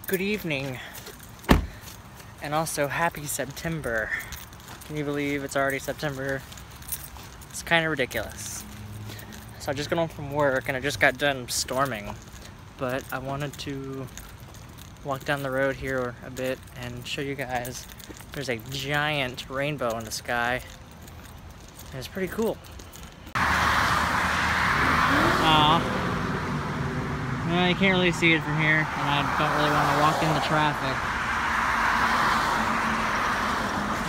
Good evening, and also happy September. Can you believe it's already September? It's kind of ridiculous. So I just got home from work and I just got done storming, but I wanted to walk down the road here a bit and show you guys there's a giant rainbow in the sky, and it's pretty cool. Aww. Well, you can't really see it from here, and I don't really want to walk in the traffic.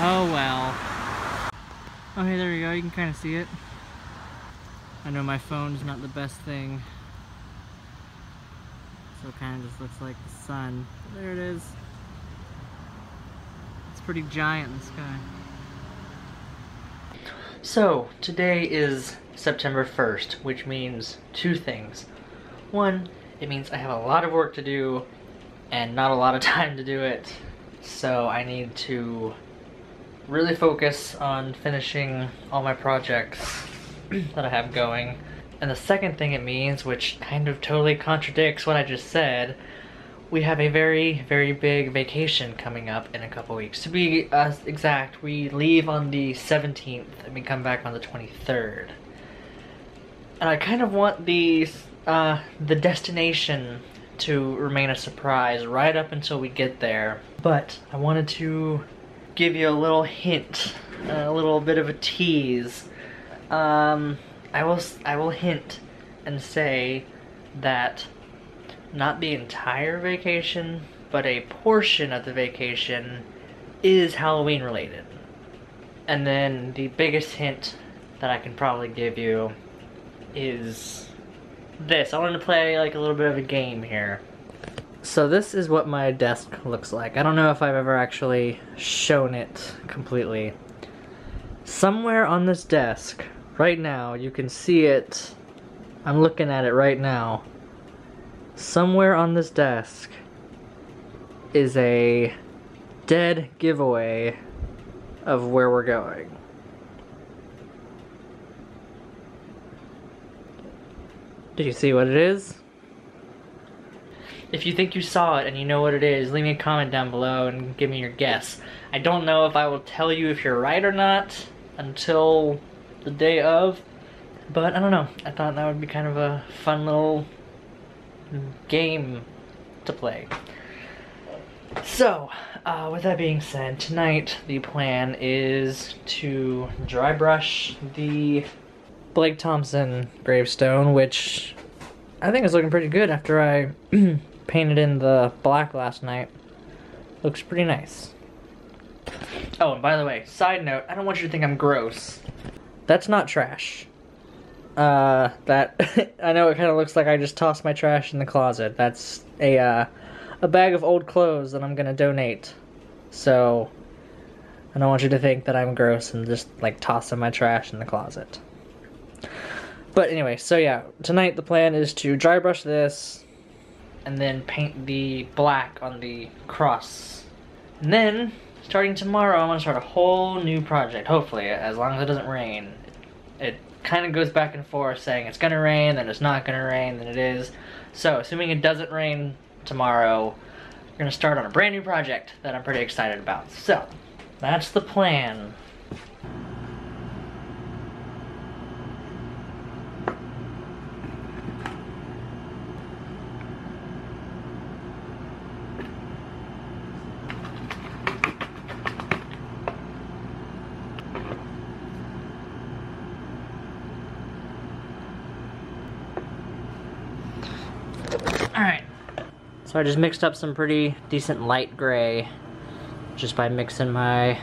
Oh well. Okay, there we go, you can kind of see it. I know my phone's not the best thing, so it kind of just looks like the sun. But there it is. It's pretty giant in the sky. So, today is September 1st, which means two things. One, it means I have a lot of work to do and not a lot of time to do it, so I need to really focus on finishing all my projects that I have going. And the second thing it means, which kind of totally contradicts what I just said, we have a very, very big vacation coming up in a couple weeks. To be exact, we leave on the 17th and we come back on the 23rd. And I kind of want the destination to remain a surprise right up until we get there. But I wanted to give you a little hint, a little bit of a tease. I will hint and say that not the entire vacation, but a portion of the vacation is Halloween related. And then the biggest hint that I can probably give you is this. I wanted to play like a little bit of a game here. So this is what my desk looks like. I don't know if I've ever actually shown it completely. Somewhere on this desk, right now, you can see it. I'm looking at it right now. Somewhere on this desk is a dead giveaway of where we're going. Did you see what it is? If you think you saw it and you know what it is, leave me a comment down below and give me your guess. I don't know if I will tell you if you're right or not until the day of, but I don't know. I thought that would be kind of a fun little game to play. So, with that being said, tonight the plan is to dry brush the Blake Thompson gravestone, which I think is looking pretty good after I painted in the black last night. Looks pretty nice. Oh, and by the way, side note, I don't want you to think I'm gross. That's not trash. I know it kind of looks like I just tossed my trash in the closet. That's a bag of old clothes that I'm gonna donate. So, I don't want you to think that I'm gross and just like tossing my trash in the closet. But anyway, so yeah, tonight the plan is to dry brush this and then paint the black on the cross. And then, starting tomorrow, I'm gonna start a whole new project, hopefully, as long as it doesn't rain. It kind of goes back and forth saying it's gonna rain, then it's not gonna rain, then it is. So, assuming it doesn't rain tomorrow, we're gonna start on a brand new project that I'm pretty excited about. So, that's the plan. Alright, so I just mixed up some pretty decent light gray just by mixing my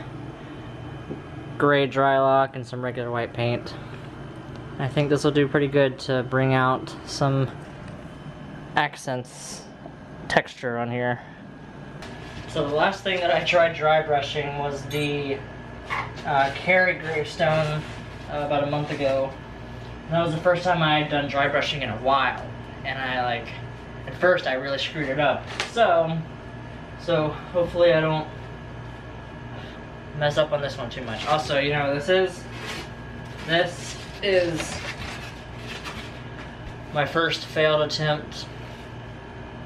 gray Drylock and some regular white paint. I think this will do pretty good to bring out some accents, texture on here. So the last thing that I tried dry brushing was the Carrie gravestone about a month ago. And that was the first time I had done dry brushing in a while. And at first I really screwed it up. So hopefully I don't mess up on this one too much. Also, you know, this is my first failed attempt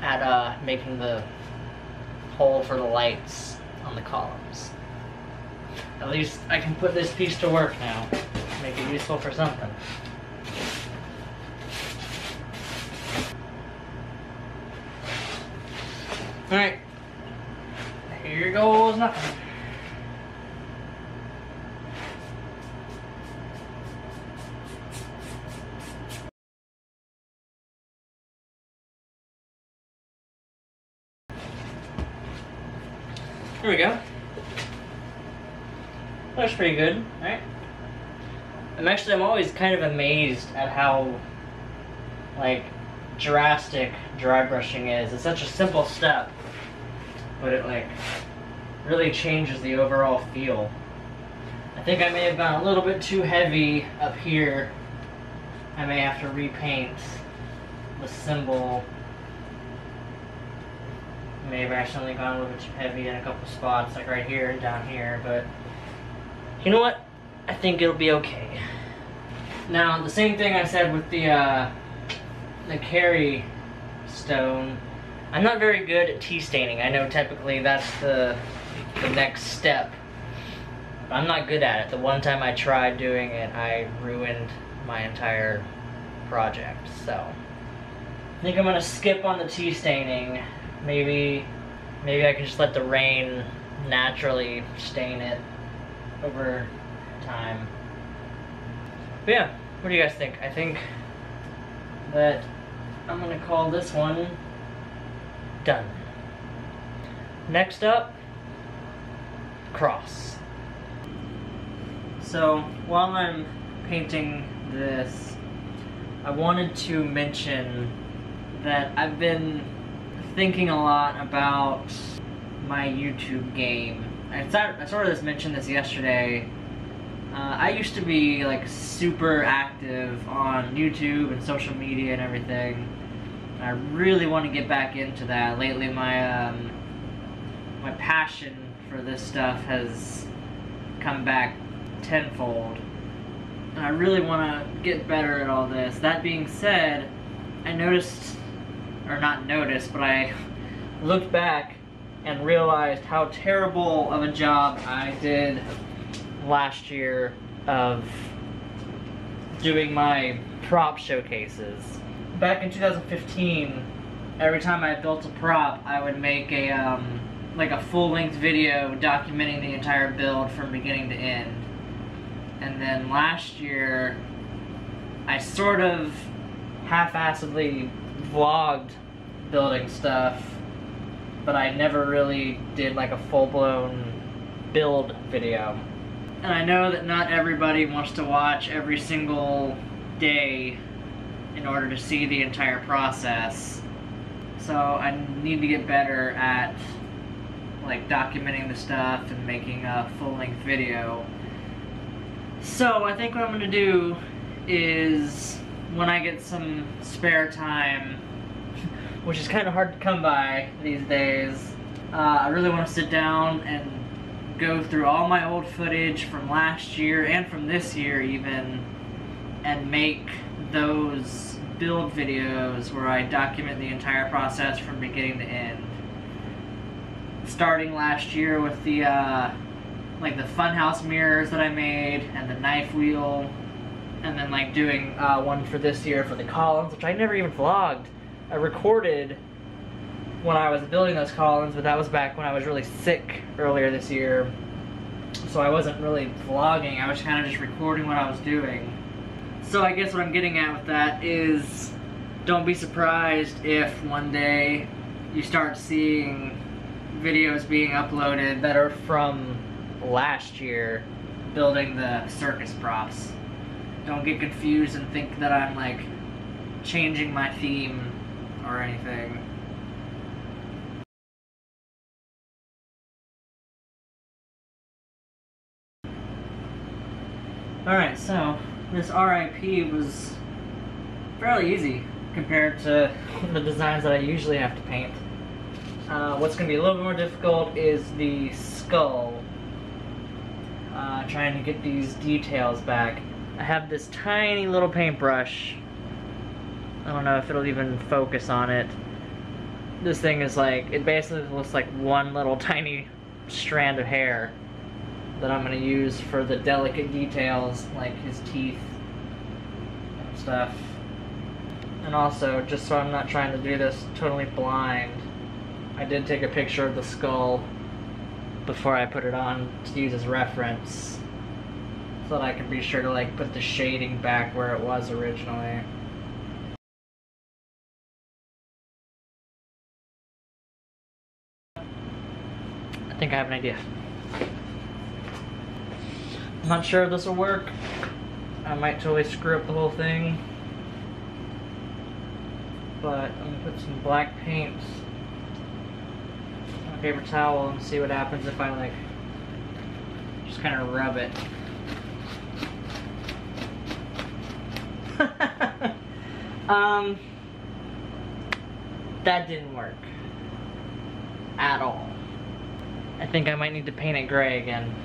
at making the hole for the lights on the columns. At least I can put this piece to work now. Make it useful for something. Alright. Here goes nothing. There we go. Looks pretty good, right? I'm always kind of amazed at how, like, drastic dry brushing is. It's such a simple step, but it, like, really changes the overall feel. I think I may have gone a little bit too heavy up here. I may have to repaint the symbol. May have accidentally gone a little bit too heavy in a couple spots, like right here and down here, but you know what? I think it'll be okay. Now, the same thing I said with the carry stone. I'm not very good at tea staining. I know typically that's the next step. But I'm not good at it. The one time I tried doing it, I ruined my entire project. So, I think I'm gonna skip on the tea staining. Maybe I can just let the rain naturally stain it over time. But yeah, what do you guys think? I think that I'm gonna call this one done. Next up, cross. So while I'm painting this, I wanted to mention that I've been thinking a lot about my YouTube game. I sort of just mentioned this yesterday. I used to be like super active on YouTube and social media and everything. I really want to get back into that. Lately my passion for this stuff has come back tenfold. And I really want to get better at all this. That being said, I noticed, or not noticed, but I looked back and realized how terrible of a job I did last year of doing my prop showcases. Back in 2015, every time I built a prop, I would make a like a full-length video documenting the entire build from beginning to end. And then last year, I sort of half-assedly vlogged building stuff, but I never really did like a full-blown build video. And I know that not everybody wants to watch every single day in order to see the entire process. So I need to get better at like documenting the stuff and making a full-length video. So I think what I'm going to do is, when I get some spare time, which is kind of hard to come by these days, I really want to sit down and go through all my old footage from last year and from this year even, and make those build videos where I document the entire process from beginning to end. Starting last year with the like the funhouse mirrors that I made and the knife wheel, and then like doing one for this year for the columns, which I never even vlogged. I recorded when I was building those columns, but that was back when I was really sick earlier this year, so I wasn't really vlogging. I was kind of just recording what I was doing. So I guess what I'm getting at with that is, don't be surprised if one day you start seeing videos being uploaded that are from last year building the circus props. Don't get confused and think that I'm like changing my theme or anything. Alright, so this RIP was fairly easy compared to the designs that I usually have to paint. What's going to be a little bit more difficult is the skull. Trying to get these details back. I have this tiny little paintbrush. I don't know if it'll even focus on it. This thing is like, it basically looks like one little tiny strand of hair that I'm gonna use for the delicate details, like his teeth and stuff. And also, just so I'm not trying to do this totally blind, I did take a picture of the skull before I put it on to use as reference, so that I can be sure to like put the shading back where it was originally. I think I have an idea. I'm not sure if this will work. I might totally screw up the whole thing. But I'm gonna put some black paint on a paper towel and see what happens if I like just kind of rub it. That didn't work at all. I think I might need to paint it gray again.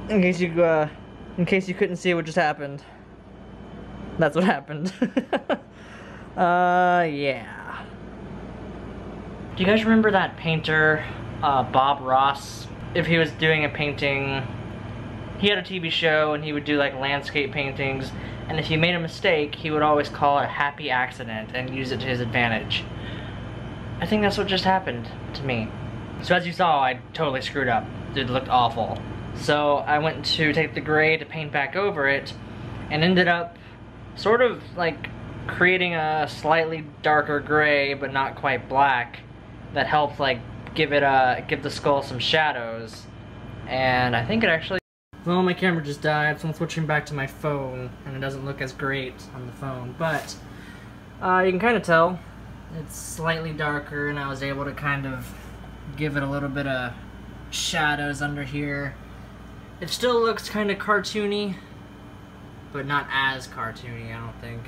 In case you couldn't see what just happened. That's what happened. Yeah. Do you guys remember that painter, Bob Ross? If he was doing a painting, he had a TV show and he would do like landscape paintings, and if he made a mistake, he would always call it a happy accident and use it to his advantage. I think that's what just happened to me. So as you saw, I totally screwed up. It looked awful. So I went to take the gray to paint back over it, and ended up sort of like creating a slightly darker gray, but not quite black, that helped like give the skull some shadows. And I think it actually... Well, my camera just died, so I'm switching back to my phone, and it doesn't look as great on the phone, but you can kind of tell it's slightly darker, and I was able to kind of give it a little bit of shadows under here. It still looks kind of cartoony, but not as cartoony, I don't think.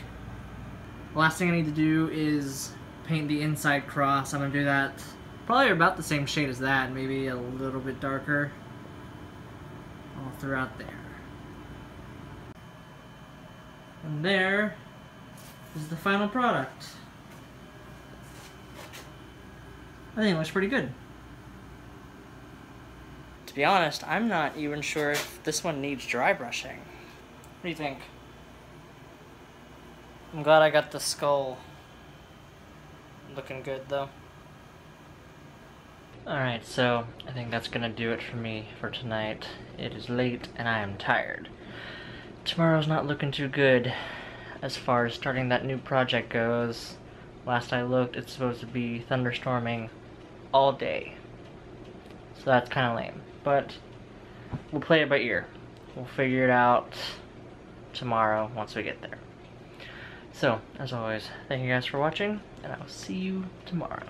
The last thing I need to do is paint the inside cross. I'm going to do that probably about the same shade as that, maybe a little bit darker all throughout there. And there is the final product. I think it looks pretty good. To be honest, I'm not even sure if this one needs dry brushing. What do you think? I'm glad I got the skull looking good though. Alright, so I think that's gonna do it for me for tonight. It is late and I am tired. Tomorrow's not looking too good as far as starting that new project goes. Last I looked, it's supposed to be thunderstorming all day. So that's kind of lame. But we'll play it by ear. We'll figure it out tomorrow once we get there. So, as always, thank you guys for watching, and I will see you tomorrow.